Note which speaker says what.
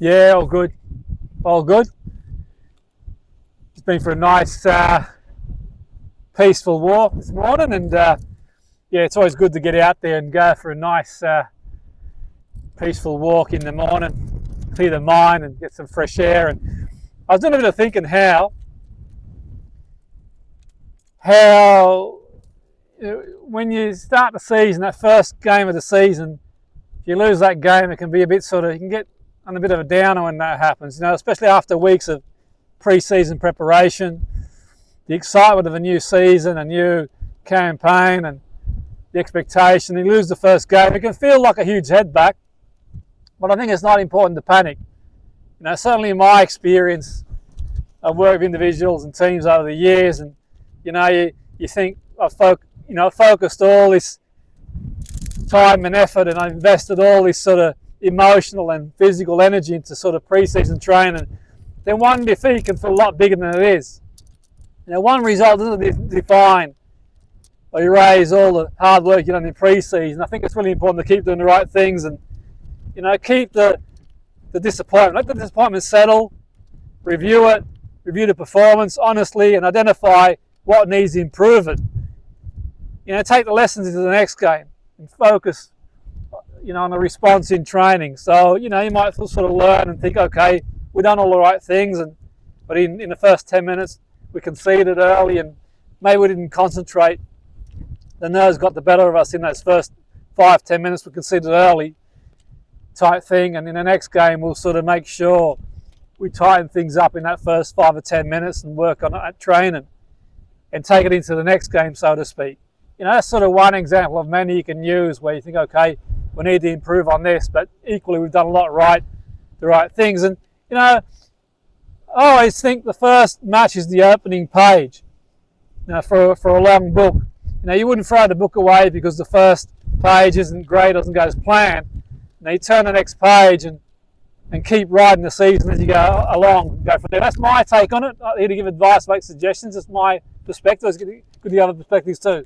Speaker 1: Yeah, all good. All good. Just been for a nice, peaceful walk this morning, and yeah, it's always good to get out there and go for a nice, peaceful walk in the morning, clear the mind and get some fresh air. And I was doing a bit of thinking how when you start the season, that first game of the season, if you lose that game, it can be a bit you can get on a bit of a downer when that happens, especially after weeks of pre-season preparation, the excitement of a new season, a new campaign, and the expectation. You lose the first game, it can feel like a huge headback, but I think it's not important to panic. Certainly in my experience, I've worked with individuals and teams over the years, and you think I've focused all this time and effort, and I invested all this sort of emotional and physical energy into sort of pre-season training. Then one defeat can feel a lot bigger than it is. One result doesn't define or erase all the hard work you've done in pre-season. I think it's really important to keep doing the right things and keep the disappointment. Let the disappointment settle, review the performance honestly, and identify what needs improvement. Take the lessons into the next game and focus on the response in training. So you might sort of learn and think, okay, we've done all the right things, but in the first 10 minutes we conceded early, and maybe we didn't concentrate. The nerves got the better of us in those first 5-10 minutes. We conceded early, type thing, and in the next game we'll sort of make sure we tighten things up in that first 5 or 10 minutes and work on it at training and take it into the next game, so to speak. That's sort of one example of many you can use where you think, okay, we need to improve on this, but equally we've done a lot right, the right things. And I always think the first match is the opening page. For a long book, you wouldn't throw the book away because the first page isn't great, doesn't go as planned. You turn the next page and keep riding the season as you go along. Go from there. That's my take on it. I'm here to give advice, make suggestions. It's my perspective. It's good to have other perspectives too.